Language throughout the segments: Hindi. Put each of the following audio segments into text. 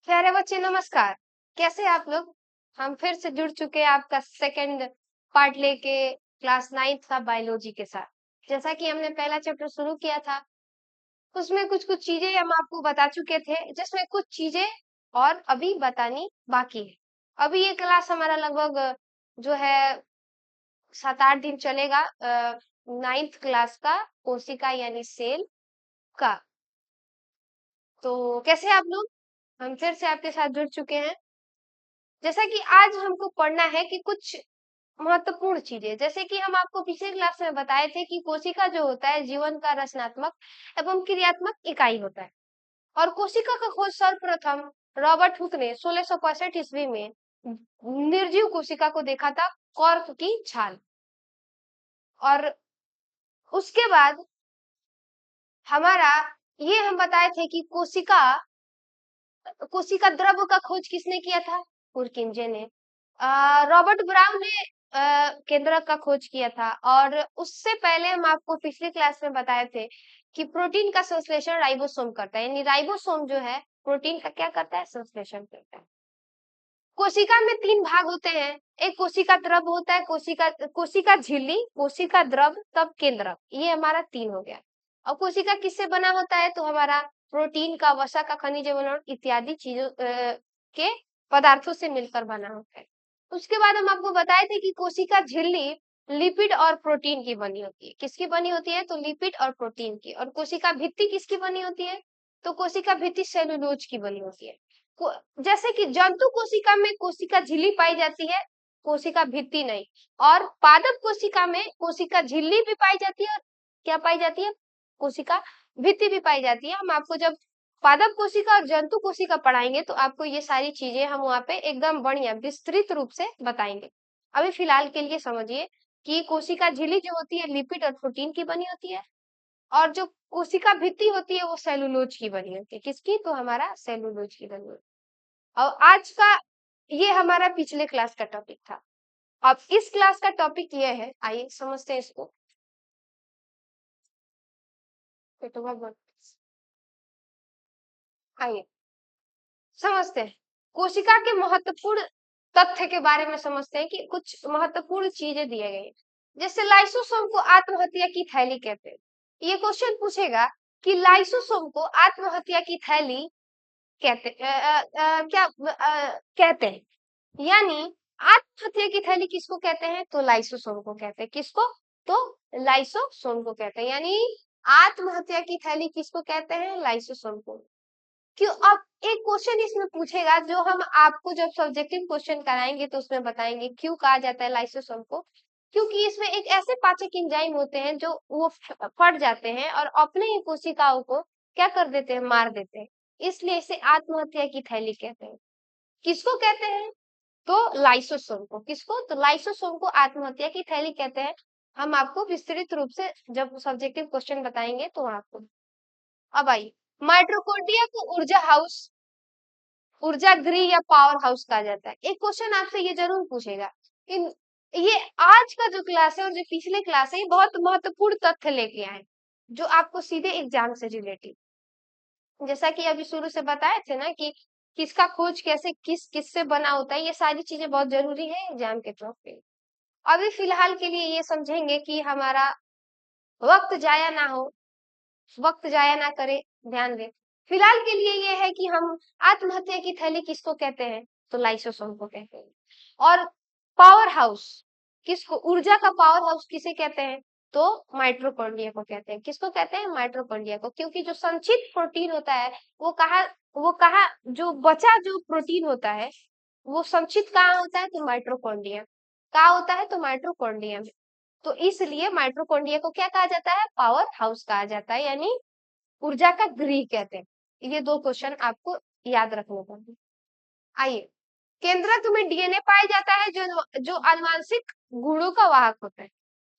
प्यारे बच्चे नमस्कार। कैसे हैं आप लोग? हम फिर से जुड़ चुके हैं आपका सेकंड पार्ट लेके क्लास 9th का बायोलॉजी के साथ। जैसा कि हमने पहला चैप्टर शुरू किया था, उसमें कुछ-कुछ चीजें हम आपको बता चुके थे, जिसमें कुछ चीजें और अभी बतानी बाकी है। अभी ये क्लास हमारा लगभग जो है 7-8 दिन चलेगा 9th क्लास का कोशिका यानी सेल का। तो कैसे हैं आप लोग? हम फिर से आपके साथ जुड़ चुके हैं। जैसा कि आज हमको पढ़ना है कि कुछ महत्वपूर्ण चीजें, जैसे कि हम आपको पिछले क्लास में बताए थे कि कोशिका जो होता है जीवन का रचनात्मक एवं क्रियात्मक इकाई होता है। और कोशिका का खोज सर्वप्रथम रॉबर्ट हुक ने 1665 ईस्वी में निर्जीव कोशिका को देखा था, कॉर्क की छाल। और उसके बाद हमारा ये हम बताए थे कि कोशिका कोशिका द्रव्य का खोज किसने किया था? पुरकिंजे ने। रॉबर्ट ब्राउन ने केंद्रक का खोज किया था। और उससे पहले हम आपको पिछली क्लास में बताए थे कि प्रोटीन का संश्लेषण राइबोसोम करता है, यानी राइबोसोम जो है प्रोटीन का क्या करता है? संश्लेषण करता है। कोशिका में 3 भाग होते हैं। एक कोशिका द्रव होता है, कोशिका झिल्ली, कोशिका द्रव, तब केंद्रक। ये हमारा 3 हो गया। और कोशिका किससे बना होता है? तो हमारा प्रोटीन का, वसा का, खनिज एवं इत्यादि चीजों के पदार्थों से मिलकर बना होता है। उसके बाद हम आपको बताए थे कि कोशिका झिल्ली लिपिड और प्रोटीन की बनी होती है। किसकी बनी होती है? तो लिपिड और प्रोटीन की। और कोशिका भित्ति किसकी बनी होती है? तो कोशिका भित्ति सेलुलोज की बनी होती है। जैसे कि जंतु कोशिका में कोशिका झिल्ली पाई जाती है, कोशिका भित्ति नहीं। और पादप कोशिका में कोशिका झिल्ली भी पाई जाती है और क्या पाई जाती है? कोशिका भित्ति भी पाई जाती है। हम आपको जब पादप कोशिका और जंतु कोशिका पढ़ाएंगे तो आपको ये सारी चीजें हम वहाँ पे एकदम बढ़िया विस्तृत रूप से बताएंगे। अभी फिलहाल के लिए समझिए कि कोशिका झिल्ली जो होती है लिपिड और प्रोटीन की बनी होती है। और जो कोशिका भित्ति होती है वो सेलुलोज की बनी होती है। किसकी? तो हमारा सेलुलोज की बनी होती है। और आज का ये हमारा पिछले क्लास का टॉपिक था। अब इस क्लास का टॉपिक ये है, आइए समझते हैं इसको। आइए समझते हैं कोशिका के महत्वपूर्ण तथ्य के बारे में। समझते हैं कि कुछ महत्वपूर्ण चीजें दिए गए हैं। जैसे लाइसोसोम को आत्महत्या की थैली कहते हैं। ये क्वेश्चन पूछेगा कि लाइसोसोम को आत्महत्या की थैली कहते कहते हैं। यानी आत्महत्या की थैली किसको कहते हैं? तो लाइसोसोम को कहते हैं। किसको? तो लाइसोसोम को कहते हैं। यानी आत्महत्या की थैली किसको कहते हैं? लाइसोसोम को। क्यों? अब एक क्वेश्चन इसमें पूछेगा जो हम आपको जब सब्जेक्टिव क्वेश्चन कराएंगे तो उसमें बताएंगे क्यों कहा जाता है लाइसोसोम को। क्योंकि इसमें एक ऐसे पाचक एंजाइम होते हैं जो वो फट जाते हैं और अपने ही कोशिकाओं को क्या कर देते हैं? मार देते हैं। इसलिए इसे आत्महत्या की थैली कहते हैं। किसको कहते हैं? तो लाइसोसोम को। किसको? तो लाइसोसोम को आत्महत्या की थैली कहते हैं। हम आपको विस्तृत रूप से जब सब्जेक्टिव क्वेश्चन बताएंगे तो आपको। अब आइए, माइटोकॉन्ड्रिया को ऊर्जा हाउस, ऊर्जा गृह या पावर हाउस कहा जाता है। एक क्वेश्चन आपसे ये जरूर पूछेगा। इन ये आज का जो क्लास है और जो पिछले क्लास है ये बहुत महत्वपूर्ण तथ्य लेके आए जो आपको सीधे एग्जाम से रिलेटेड। जैसा कि अभी शुरू से बताए थे ना कि किसका खोज कैसे किससे बना होता है, ये सारी चीजें बहुत जरूरी है एग्जाम के तौर पे। अभी फिलहाल के लिए ये समझेंगे कि हमारा वक्त जाया ना हो, वक्त जाया ना करे, ध्यान दें। फिलहाल के लिए ये है कि हम आत्महत्या की थैली किसको कहते हैं? तो लाइसोसोम को कहते हैं। और पावर हाउस किसको? ऊर्जा का पावर हाउस किसे कहते हैं? तो माइटोकॉन्ड्रिया को कहते हैं। किसको कहते हैं? माइटोकॉन्ड्रिया को। क्योंकि जो संचित प्रोटीन होता है वो कहा जो बचा जो प्रोटीन होता है वो संचित कहाँ होता है? तो माइटोकॉन्ड्रिया। कहाँ होता है? तो माइटोकॉन्ड्रिया में। तो इसलिए माइटोकॉन्ड्रिया को क्या कहा जाता है? पावर हाउस कहा जाता है, यानी ऊर्जा का गृह कहते हैं। ये 2 क्वेश्चन आपको याद रखने होंगे। आइए, केंद्रक में डीएनए पाया जाता है जो जो आनुवांशिक गुणों का वाहक होता है।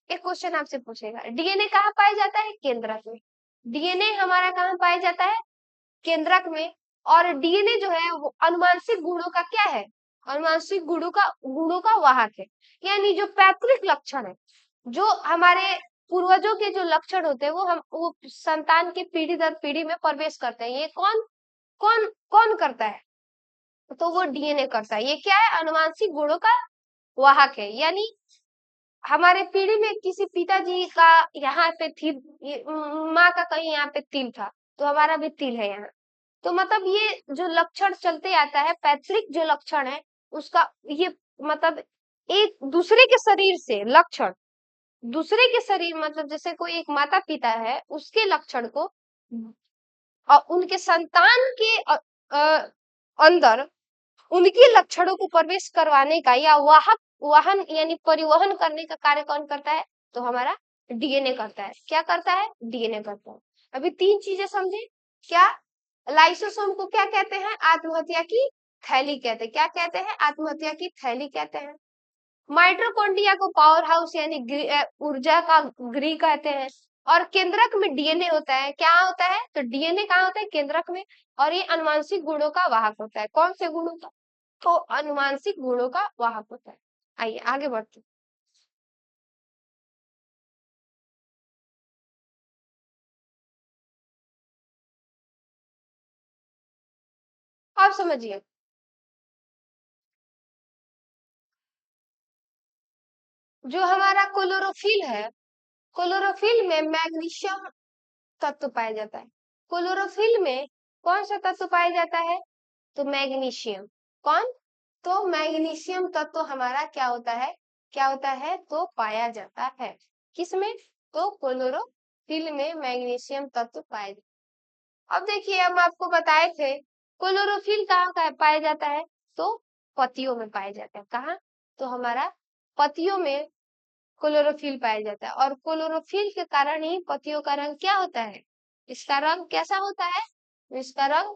एक क्वेश्चन आपसे पूछेगा, डीएनए कहाँ पाया जाता है? केंद्रक में। डीएनए हमारा कहाँ पाया जाता है? केंद्रक में। और डीएनए जो है वो आनुवांशिक गुणों का क्या है? आनुवांशिक गुणों का वाहक है। यानी जो पैतृक लक्षण है, जो हमारे पूर्वजों के जो लक्षण होते हैं वो संतान के पीढ़ी दर पीढ़ी में प्रवेश करते हैं। ये कौन कौन कौन करता है? तो वो डीएनए करता है। ये क्या है? अनुवांशिक गुणों का वाहक है। यानी हमारे पीढ़ी में किसी पिताजी का यहाँ पे थी, माँ का कहीं यहाँ पे तिल था, तो हमारा भी तिल है यहाँ। तो मतलब ये जो लक्षण चलते आता है, पैतृक जो लक्षण है उसका, ये मतलब एक दूसरे के शरीर से लक्षण, दूसरे के शरीर मतलब जैसे कोई एक माता पिता है उसके लक्षण को और उनके संतान के अंदर उनके लक्षणों को प्रवेश करवाने का या वाहक वाहन यानी परिवहन करने का कार्य कौन करता है? तो हमारा डीएनए करता है। क्या करता है? डीएनए करता है। अभी तीन चीजें समझे क्या? लाइसोसोम को क्या कहते हैं? आत्महत्या की थैली कहते हैं। क्या कहते हैं? आत्महत्या की थैली कहते हैं। माइटोकॉन्ड्रिया को पावर हाउस यानी ऊर्जा का गृह कहते हैं। और केंद्रक में डीएनए होता है। क्या होता है? तो डीएनए कहाँ होता है? केंद्रक में। और ये अनुवांशिक गुणों का वाहक होता है। कौन से गुणों का? तो अनुवांशिक गुणों का वाहक होता है। आइए आगे बढ़ते हैं। आप समझिए, जो हमारा क्लोरोफिल है, क्लोरोफिल में मैग्नीशियम तत्व पाया जाता है। क्लोरोफिल में कौन सा तत्व पाया जाता है? तो मैग्नीशियम। कौन? तो मैग्नीशियम तत्व हमारा क्या होता है? क्या होता है? तो पाया जाता है। किसमें? तो क्लोरोफिल में मैग्नीशियम तत्व पाया जाता है। अब देखिए, हम आपको बताए थे क्लोरोफिल कहाँ पाया जाता है? तो पत्तियों में पाया जाता है। कहाँ? तो हमारा पत्तियों में क्लोरोफिल पाया जाता है। और क्लोरोफिल के कारण ही पत्तियों का रंग क्या होता है? इसका रंग कैसा होता है? इसका रंग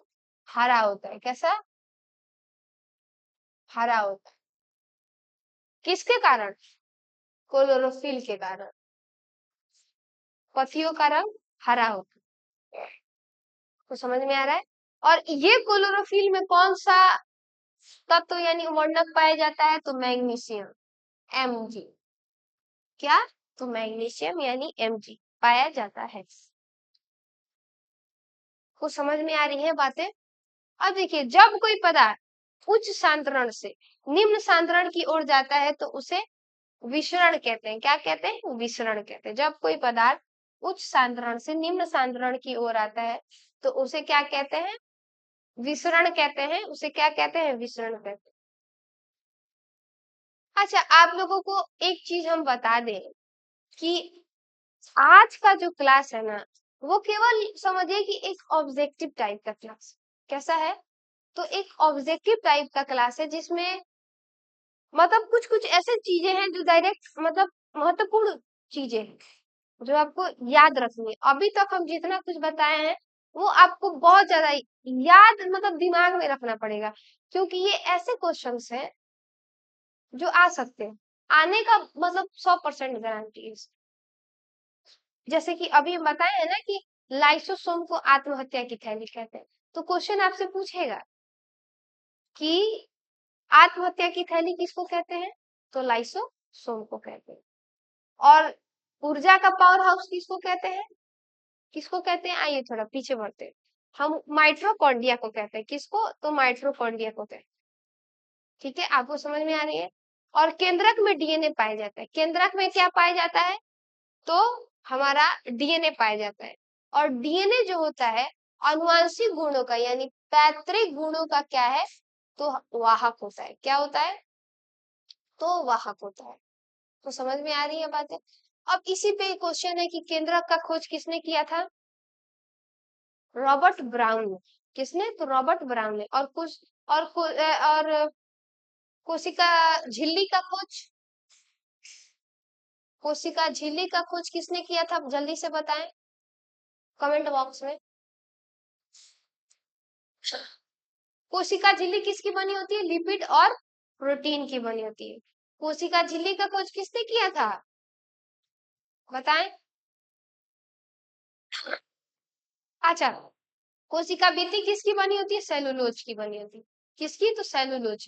हरा होता है। कैसा? हरा होता है। किसके कारण? क्लोरोफिल के कारण पत्तियों का रंग हरा होता है। तो समझ में आ रहा है? और ये क्लोरोफिल में कौन सा तत्व यानी वर्णक पाया जाता है? तो मैग्नीशियम, Mg। क्या? तो मैग्नीशियम यानी Mg पाया जाता है। कुछ समझ में आ रही है बातें? अब देखिए, जब कोई पदार्थ उच्च सांद्रण से निम्न सांद्रण की ओर जाता है तो उसे विसरण कहते हैं। क्या कहते हैं? विसरण कहते हैं। जब कोई पदार्थ उच्च सांद्रण से निम्न सांद्रण की ओर आता है तो उसे क्या कहते हैं? विसरण कहते हैं। उसे क्या कहते हैं? विसरण कहते हैं। अच्छा, आप लोगों को एक चीज हम बता दें कि आज का जो क्लास है ना, वो केवल समझिए कि एक ऑब्जेक्टिव टाइप का क्लास। कैसा है? तो एक ऑब्जेक्टिव टाइप का क्लास है जिसमें मतलब कुछ कुछ ऐसे चीजें हैं जो डायरेक्ट मतलब महत्वपूर्ण चीजें हैं जो आपको याद रखनी है। अभी तक हम जितना कुछ बताए हैं वो आपको बहुत ज्यादा याद मतलब दिमाग में रखना पड़ेगा, क्योंकि ये ऐसे क्वेश्चंस हैं जो आ सकते हैं। आने का मतलब 100% गारंटी है। जैसे कि अभी हम बताए हैं ना कि लाइसोसोम को आत्महत्या की थैली कहते हैं, तो क्वेश्चन आपसे पूछेगा कि आत्महत्या की थैली किसको कहते हैं? तो लाइसोसोम को कहते हैं। और ऊर्जा का पावर हाउस किसको कहते हैं? किसको कहते हैं? आइए थोड़ा पीछे बढ़ते हैं। हम माइट्रोकॉन्ड्रिया को कहते हैं। किसको? तो माइट्रोकॉन्ड्रिया को कहते हैं। ठीक है, आपको समझ में आ रही है? और केंद्रक में डीएनए पाया जाता है। केंद्रक में क्या पाया जाता है? तो हमारा डीएनए पाया जाता है। और डीएनए जो होता है आनुवंशिक गुणों का यानी पैतृक गुणों का क्या है? तो वाहक होता है। क्या होता है? तो वाहक होता है। तो समझ में आ रही है बातें? अब इसी पे क्वेश्चन है कि केंद्रक का खोज किसने किया था? रॉबर्ट ब्राउन ने। किसने? तो रॉबर्ट ब्राउन ने। और कुछ और कोशिका झिल्ली का खोज, कोशिका झिल्ली का खोज किसने किया था? जल्दी से बताएं कमेंट बॉक्स में। कोशिका झिल्ली किसकी बनी होती है? लिपिड और प्रोटीन की बनी होती है। कोशिका झिल्ली का खोज किसने किया था? बताएं। अच्छा, कोशिका भित्ति किसकी बनी होती है? सेलुलोज की बनी होती है। किसकी? तो सेलुलोज।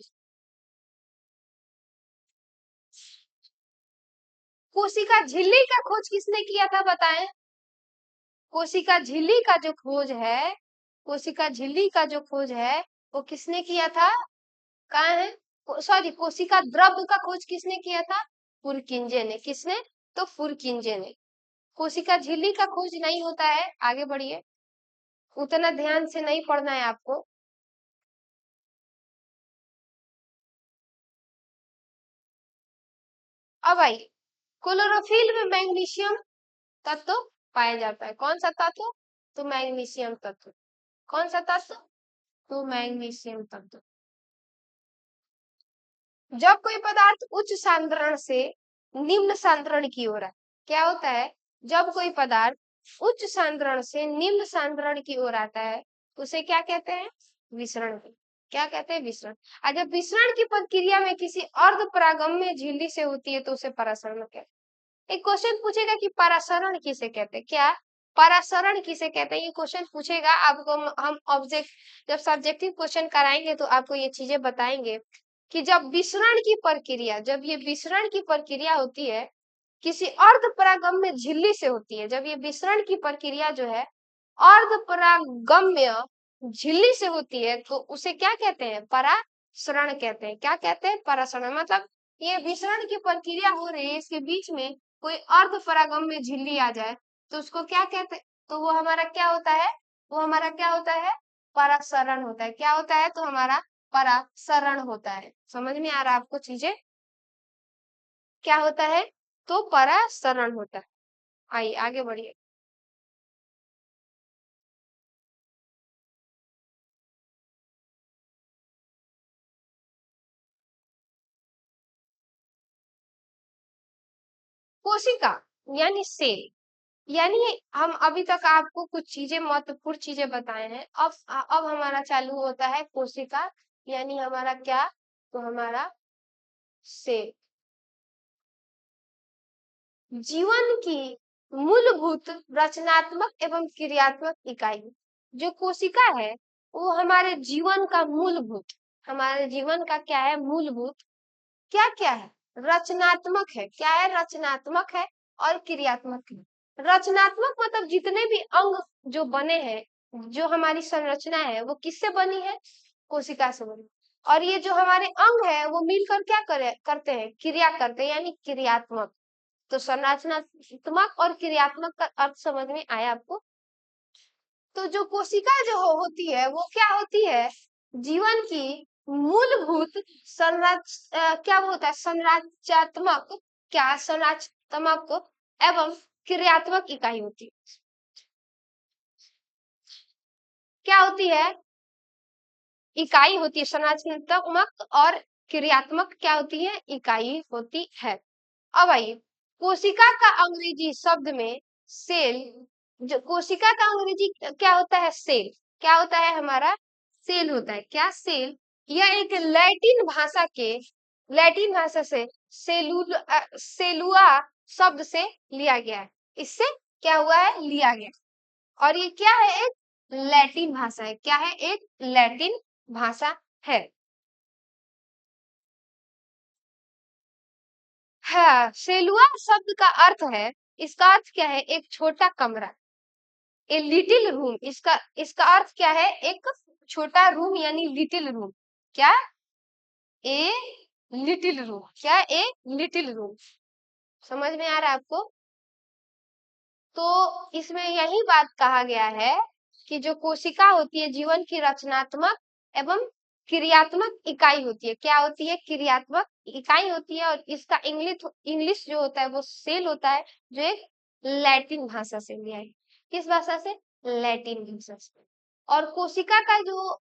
कोशिका झिल्ली का खोज किसने किया था? बताएं। कोशिका झिल्ली का जो खोज है, कोशिका झिल्ली का जो खोज है वो किसने किया था? कहाँ है? सॉरी, कोशिका द्रव्य का खोज किसने किया था? फुरकिंजे ने। किसने? तो फुरकिंजे ने। कोशिका झिल्ली का खोज नहीं होता है, आगे बढ़िए, उतना ध्यान से नहीं पढ़ना है आपको। अब आइए, क्लोरोफिल में मैग्नीशियम तत्व पाया जाता है। कौन सा तत्व? तो मैग्नीशियम तत्व। कौन सा तत्व? तो मैग्नीशियम तत्व। जब कोई पदार्थ उच्च सांद्रण से निम्न सांद्रण की ओर है, क्या होता है? जब कोई पदार्थ उच्च सांद्रण से निम्न सांद्रण की ओर आता है, उसे क्या कहते हैं? विसरण। क्या कहते हैं? विसरण। और जब विसरण की प्रक्रिया में किसी अर्ध परागम्य झिल्ली से होती है तो उसे परासरण कहते हैं। एक क्वेश्चन पूछेगा कि परासरण किसे कहते हैं? क्या परासरण किसे कहते हैं? ये क्वेश्चन पूछेगा आपको। हम ऑब्जेक्ट जब सब्जेक्टिव क्वेश्चन कराएंगे तो आपको ये चीजें बताएंगे कि जब विसरण की प्रक्रिया, जब ये विसरण की प्रक्रिया होती है किसी अर्ध परागम्य झिल्ली से होती है, जब ये विसरण की प्रक्रिया जो है अर्ध परागम्य झिल्ली से होती है तो उसे क्या कहते हैं? परासरण कहते हैं। क्या कहते हैं? परासरण। मतलब ये विसरण की प्रक्रिया हो रही है, इसके बीच में कोई अर्ध परागम्य झिल्ली आ जाए तो उसको क्या कहते हैं? तो वो हमारा क्या होता है? वो हमारा क्या होता है? परासरण होता है। क्या होता है? तो हमारा परासरण होता है। समझ में आ रहा है आपको चीजें? क्या होता है? तो परासरण होता है। आइए आगे बढ़िए। कोशिका यानी सेल, यानी हम अभी तक आपको कुछ चीजें, महत्वपूर्ण चीजें बताए हैं। अब हमारा चालू होता है कोशिका, यानी हमारा क्या? तो हमारा सेल। जीवन की मूलभूत रचनात्मक एवं क्रियात्मक इकाई जो कोशिका है, वो हमारे जीवन का मूलभूत, हमारे जीवन का क्या है? मूलभूत। क्या क्या है? रचनात्मक है। क्या है? रचनात्मक है और क्रियात्मक है। रचनात्मक मतलब जितने भी अंग जो बने हैं, जो हमारी संरचना है वो किससे बनी है? कोशिका से बनी। और ये जो हमारे अंग है वो मिलकर क्या करते हैं? क्रिया करते हैं, यानी क्रियात्मक। तो संरचनात्मक और क्रियात्मक का अर्थ समझ में आया आपको? तो जो कोशिका जो होती है वो क्या होती है? जीवन की मूलभूत क्या होता है? संरचनात्मक, क्या संरचनात्मक एवं क्रियात्मक इकाई होती है। क्या होती है? इकाई होती है। संरचनात्मक और क्रियात्मक क्या होती है? इकाई होती है। अब आइए, कोशिका का अंग्रेजी शब्द में सेल, जो कोशिका का अंग्रेजी क्या होता है? सेल। क्या होता है? हमारा सेल होता है। क्या? सेल। यह एक लैटिन भाषा से सेलुआ शब्द से लिया गया है। इससे क्या हुआ है? लिया गया। और ये क्या है? एक लैटिन भाषा है। क्या है? एक लैटिन भाषा है। हाँ, सेलुआ शब्द का अर्थ है, इसका अर्थ क्या है? एक छोटा कमरा, ए लिटिल रूम। इसका इसका अर्थ क्या है? एक छोटा रूम, यानी लिटिल रूम। क्या? A little room. क्या? A little room. समझ में आ रहा है आपको? तो इसमें यही बात कहा गया है कि जो कोशिका होती है जीवन की रचनात्मक एवं क्रियात्मक इकाई होती है। क्या होती है? क्रियात्मक इकाई होती है। और इसका इंग्लिश इंग्लिश जो होता है वो सेल होता है, जो एक लैटिन भाषा से लिया है। किस भाषा से? लैटिन भाषा से। और कोशिका का जो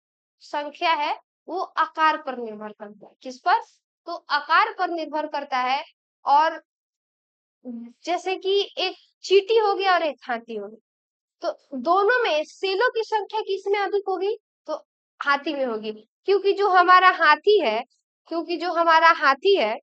संख्या है वो आकार पर निर्भर करता है। किस पर? तो आकार पर निर्भर करता है। और जैसे कि एक चींटी हो गया और एक हाथी हो गया, तो दोनों में सेलों की संख्या किसमें अधिक होगी? तो हाथी में होगी। क्योंकि जो हमारा हाथी है, क्योंकि जो हमारा हाथी है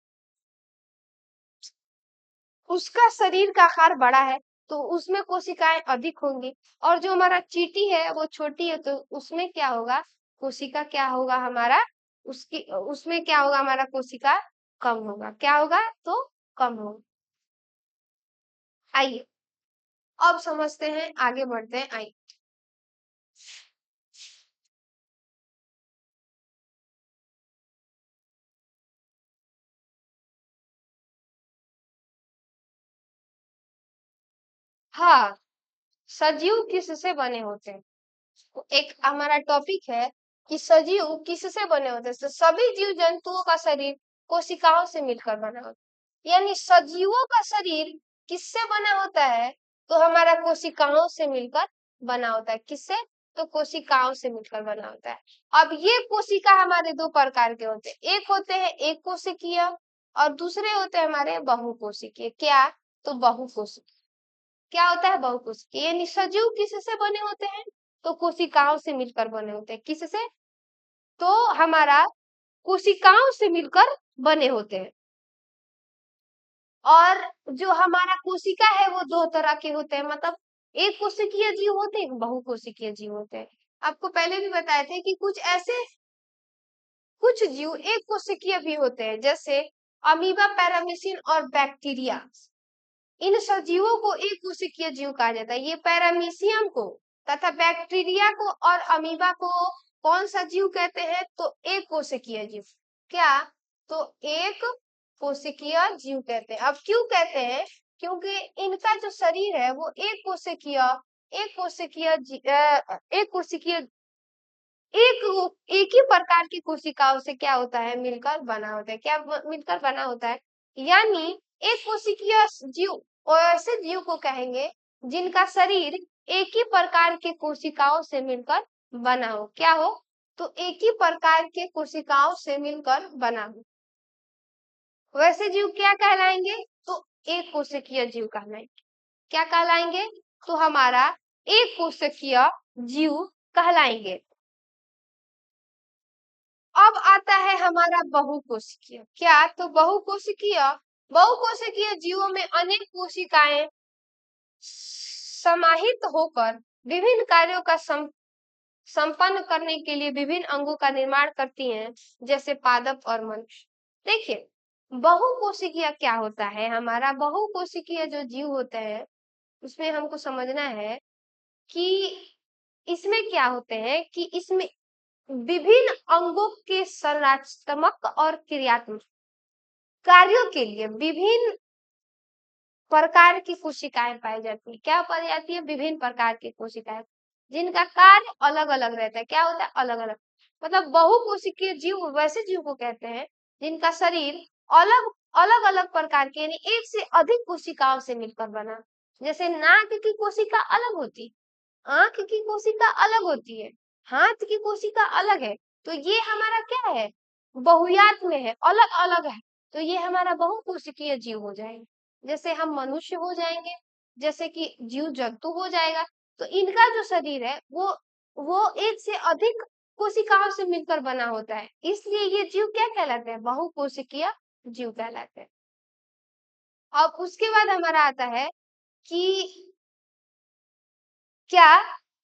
उसका शरीर का आकार बड़ा है, तो उसमें कोशिकाएं अधिक होंगी। और जो हमारा चींटी है वो छोटी है, तो उसमें क्या होगा? कोशिका क्या होगा हमारा? उसकी उसमें क्या होगा? हमारा कोशिका कम होगा। क्या होगा? तो कम होगा। आइए, अब समझते हैं, आगे बढ़ते हैं। आइए, हाँ, सजीव किससे बने होते हैं? तो एक हमारा टॉपिक है कि सजीव किससे बने होते हैं। तो सभी जीव जंतुओं का शरीर कोशिकाओं से मिलकर बना होता है। यानी सजीवों का शरीर किससे बना होता है? तो हमारा कोशिकाओं से मिलकर बना होता है। किससे? तो कोशिकाओं से मिलकर बना होता है। अब ये कोशिका हमारे दो प्रकार के होते हैं। एक होते हैं एक कोशिकीय और दूसरे होते हैं हमारे बहुकोशिकीय। क्या? तो बहुकोशिकीय। क्या होता है बहुकोशिकीय? यानी सजीव किससे बने होते हैं? तो कोशिकाओं से मिलकर बने होते हैं। किससे? तो हमारा कोशिकाओं से मिलकर बने होते हैं। और जो हमारा कोशिका है वो दो तरह के होते हैं, मतलब एक कोशिकीय जीव होते हैं, बहुकोशिकीय जीव होते हैं। आपको पहले भी बताए थे कि कुछ जीव एक कोशिकीय भी होते हैं, जैसे अमीबा, पैरामीशियन और बैक्टीरिया। इन सजीवों को एक कोशिकीय जीव कहा जाता है। ये पैरामीशियम को तथा बैक्टीरिया को और अमीबा को कौन सा जीव कहते हैं? तो एक कोशिकीय जीव। क्या? तो एक कोशिकीय जीव कहते हैं। अब क्यों कहते हैं? क्योंकि इनका जो शरीर है वो एक कोशिकीय एक कोशिकीय एक ही प्रकार की कोशिकाओं से क्या होता है? मिलकर बना होता है। क्या मिलकर बना होता है? यानी एक कोशिकीय जीव और ऐसे जीव को कहेंगे जिनका शरीर एक ही प्रकार के कोशिकाओं से मिलकर बना हो। क्या हो? तो एक ही प्रकार के कोशिकाओं से मिलकर बना हो। वैसे जीव क्या कहलाएंगे? तो एक कोशिकीय जीव कहलाएंगे। क्या कहलाएंगे? तो हमारा एक कोशिकीय जीव कहलाएंगे। अब आता है हमारा बहुकोशिकीय। क्या? तो बहुकोशिकीय जीवों में अनेक कोशिकाएं समाहित होकर विभिन्न कार्यों का संपन्न करने के लिए विभिन्न अंगों का निर्माण करती हैं, जैसे पादप और मनुष्य। देखिए, बहुकोशिकीय क्या होता है? हमारा बहुकोशिकीय जो जीव होते हैं उसमें हमको समझना है कि इसमें क्या होते हैं कि इसमें विभिन्न अंगों के संरचनात्मक और क्रियात्मक कार्यों के लिए विभिन्न प्रकार की कोशिकाएं पाई जाती है। क्या पाई जाती है? विभिन्न प्रकार की कोशिकाएं, जिनका कार्य अलग अलग रहता है। क्या होता है? अलग अलग। मतलब बहुकोशिकीय जीव वैसे जीव को कहते हैं जिनका शरीर अलग अलग अलग प्रकार के यानी एक से अधिक कोशिकाओं से मिलकर बना। जैसे नाक की कोशिका अलग होती, आंख की कोशिका अलग होती है, हाथ की कोशिका अलग है। तो ये हमारा क्या है? बहुयात में है, अलग अलग है। तो ये हमारा बहुकोशिकीय जीव हो जाएंगे। जैसे हम मनुष्य हो जाएंगे, जैसे कि जीव जंतु हो जाएगा। तो इनका जो शरीर है वो एक से अधिक कोशिकाओं से मिलकर बना होता है, इसलिए ये जीव क्या कहलाते हैं? बहुकोशिकीय जीव कहलाते हैं। अब उसके बाद हमारा आता है कि क्या?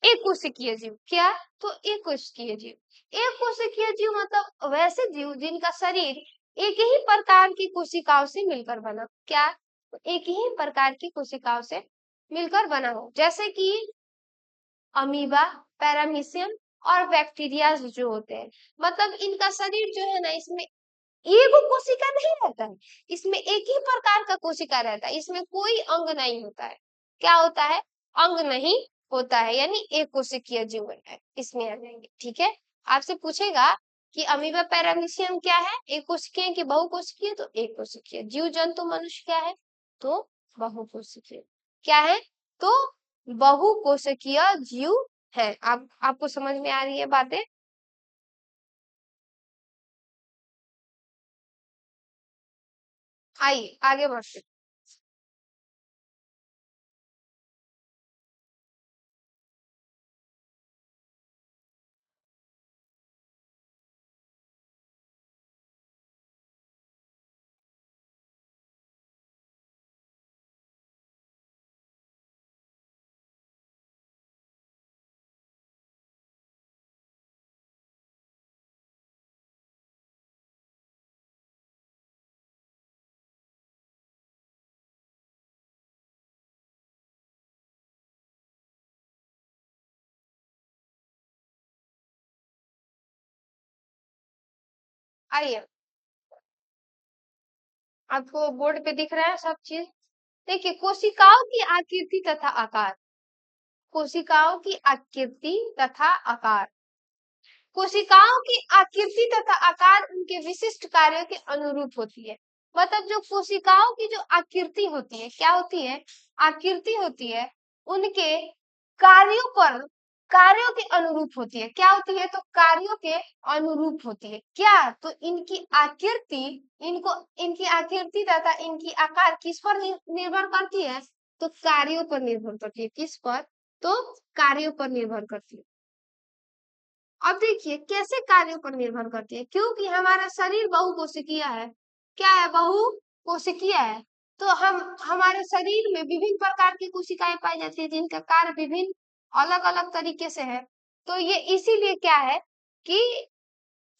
एक कोशिकीय जीव। क्या? तो एक कोशिकीय जीव। एक कोशिकीय जीव मतलब वैसे जीव जिनका शरीर एक ही प्रकार की कोशिकाओं से मिलकर बना। क्या? तो एक ही प्रकार की कोशिकाओं से मिलकर बना हो, जैसे कि अमीबा, पैरामीशियम और बैक्टीरिया जो होते हैं। मतलब इनका शरीर जो है ना, इसमें एगो कोशिका नहीं रहता है, इसमें एक ही प्रकार का कोशिका रहता है, इसमें कोई अंग नहीं होता है। क्या होता है? अंग नहीं होता है, यानी एक कोशिकीय जीव है, इसमें आ जाएंगे। ठीक है, आपसे पूछेगा कि अमीबा पैरामीशियम क्या है? एक कोशिकीय की बहुकोशिकीय? तो एक कोशिकीय। जीव जंतु मनुष्य क्या है? तो बहुकोशिकीय। क्या है? तो बहुकोशिकीय जीव है। आप आपको समझ में आ रही है बातें? आइए आगे बढ़ते। आइए, आपको बोर्ड पे दिख रहा है सब चीज? देखिए कोशिकाओं की आकृति तथा आकार, कोशिकाओं की आकृति तथा आकार, कोशिकाओं की आकृति तथा आकार उनके विशिष्ट कार्यों के अनुरूप होती है। मतलब जो कोशिकाओं की जो आकृति होती है, क्या होती है, आकृति होती है, उनके कार्यों पर, कार्यों के अनुरूप होती है। क्या होती है, तो कार्यों के अनुरूप होती है। क्या, तो इनकी आकृति, इनको, इनकी आकृति तथा इनकी आकार किस पर निर्भर करती है, तो कार्यों पर निर्भर करती है। किस पर, तो कार्यों पर निर्भर करती है। अब देखिए कैसे कार्यों पर निर्भर करती है, क्योंकि हमारा शरीर बहुकोशिकीय है। क्या है, बहुकोशिकीय है। तो हम, हमारे शरीर में विभिन्न प्रकार की कोशिकाएं पाई जाती है जिनका कार्य विभिन्न अलग अलग तरीके से है। तो ये इसीलिए क्या है कि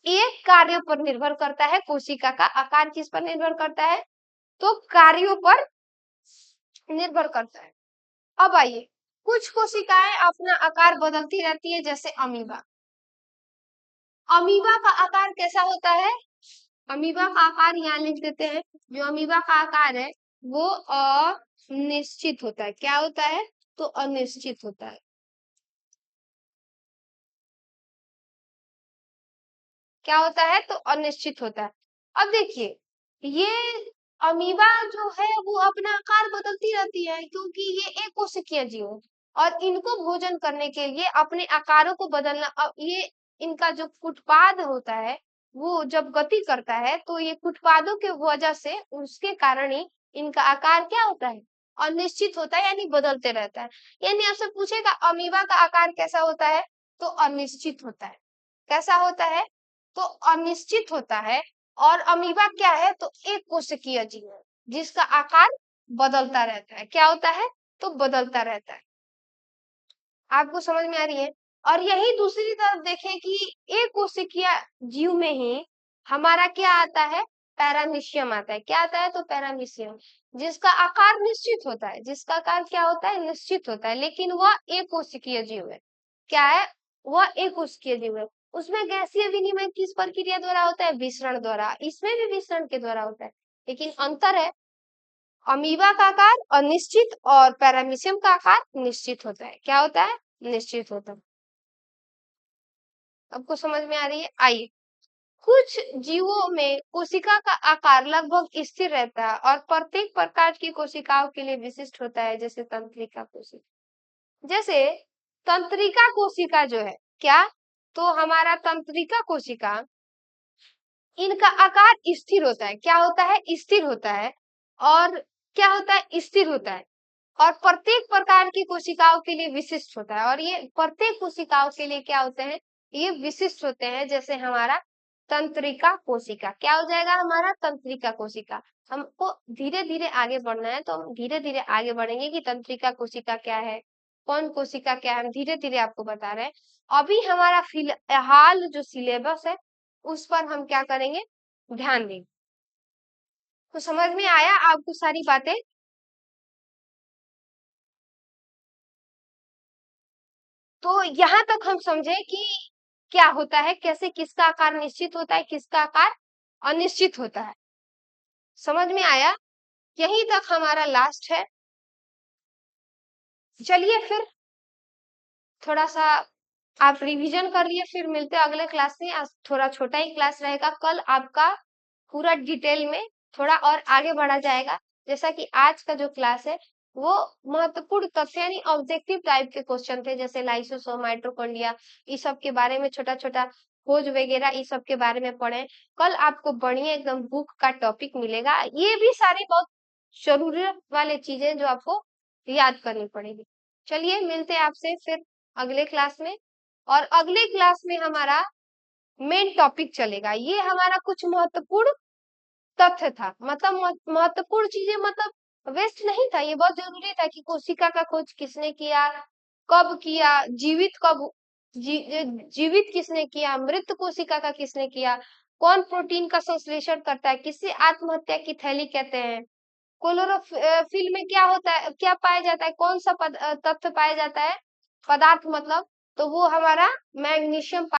एक कार्यों पर निर्भर करता है, कोशिका का आकार किस पर निर्भर करता है, तो कार्यों पर निर्भर करता है। अब आइए, कुछ कोशिकाएं अपना आकार बदलती रहती है, जैसे अमीबा। अमीबा का आकार कैसा होता है, अमीबा का आकार यहाँ लिख देते हैं। जो अमीबा का आकार है वो अनिश्चित होता है। क्या होता है, तो अनिश्चित होता है। क्या होता है, तो अनिश्चित होता है। अब देखिए, ये अमीबा जो है वो अपना आकार बदलती रहती है, क्योंकि ये एक कोशिकीय जीव है और इनको भोजन करने के लिए अपने आकारों को बदलना, ये इनका जो कुटपाद होता है वो जब गति करता है, तो ये कुटपादों के वजह से, उसके कारण ही इनका आकार क्या होता है, अनिश्चित होता है, यानी बदलते रहता है। यानी आपसे पूछेगा अमीबा का आकार कैसा होता है, तो अनिश्चित होता है। कैसा होता है, तो अनिश्चित होता है। और अमीबा क्या है, तो एक कोशिकीय जीव है जिसका आकार बदलता रहता है। क्या होता है, तो बदलता रहता है। आपको समझ में आ रही है। और यही दूसरी तरफ देखें कि एक कोशिकीय जीव में ही हमारा क्या आता है, पैरामीशियम आता है। क्या आता है, तो पैरामीशियम, जिसका आकार निश्चित होता है, जिसका आकार क्या होता है, निश्चित होता है, लेकिन वह एक कोशिकीय जीव है। क्या है, वह एक कोशिकीय जीव है। उसमें गैसीय विनिमय किस प्रक्रिया द्वारा होता है, विसरण द्वारा। इसमें भी विसरण के द्वारा होता है, लेकिन अंतर है, अमीबा का आकार अनिश्चित और पैरामीशियम का आकार निश्चित होता है। क्या होता है, निश्चित होता है। आपको समझ में आ रही है। आइए, कुछ जीवों में कोशिका का आकार लगभग स्थिर रहता है और प्रत्येक प्रकार की कोशिकाओं के लिए विशिष्ट होता है, जैसे तंत्रिका कोशिका। जैसे तंत्रिका कोशिका जो है, क्या, तो हमारा तंत्रिका कोशिका, इनका आकार स्थिर होता है। क्या होता है, स्थिर होता है। और क्या होता है, स्थिर होता है। और प्रत्येक प्रकार की कोशिकाओं के लिए विशिष्ट होता है। और ये प्रत्येक कोशिकाओं के लिए क्या होते हैं, ये विशिष्ट होते हैं। जैसे हमारा तंत्रिका कोशिका, क्या हो जाएगा, हमारा तंत्रिका कोशिका। हमको धीरे धीरे आगे बढ़ना है, तो हम धीरे धीरे आगे बढ़ेंगे कि तंत्रिका कोशिका क्या है, कौन कोशिका क्या है, हम धीरे धीरे आपको बता रहे हैं। अभी हमारा फिलहाल जो सिलेबस है उस पर हम क्या करेंगे, ध्यान देंगे। तो समझ में आया आपको सारी बातें। तो यहाँ तक हम समझे कि क्या होता है, कैसे किसका आकार निश्चित होता है, किसका आकार अनिश्चित होता है। समझ में आया, यहीं तक हमारा लास्ट है। चलिए फिर थोड़ा सा आप रिवीजन कर लिए, फिर मिलते हैं अगले क्लास में। आज थोड़ा छोटा ही क्लास रहेगा, कल आपका पूरा डिटेल में थोड़ा और आगे बढ़ा जाएगा। जैसा कि आज का जो क्लास है वो महत्वपूर्ण तथ्य यानी ऑब्जेक्टिव टाइप के क्वेश्चन थे, जैसे लाइसोसोम, माइटोकॉन्ड्रिया, इस सब के बारे में छोटा छोटा खोज वगैरह, इस सब के बारे में पढ़े। कल आपको बढ़िया एकदम बुक का टॉपिक मिलेगा। ये भी सारे बहुत जरूरत वाले चीजें जो आपको याद करनी पड़ेगी। चलिए मिलते हैं आपसे फिर अगले क्लास में। और अगले क्लास में हमारा मेन टॉपिक चलेगा, ये हमारा कुछ महत्वपूर्ण तथ्य था। मतलब महत्वपूर्ण चीजें, मतलब वेस्ट नहीं था, ये बहुत जरूरी था कि कोशिका का खोज किसने किया, कब किया, जीवित कब, जीवित किसने किया, मृत कोशिका का किसने किया, कौन प्रोटीन का संश्लेषण करता है, किसे आत्महत्या की थैली कहते हैं, क्लोरोफिल में क्या होता है, क्या पाया जाता है, कौन सा तत्व पाया जाता है, पदार्थ मतलब, तो वो हमारा मैग्नीशियम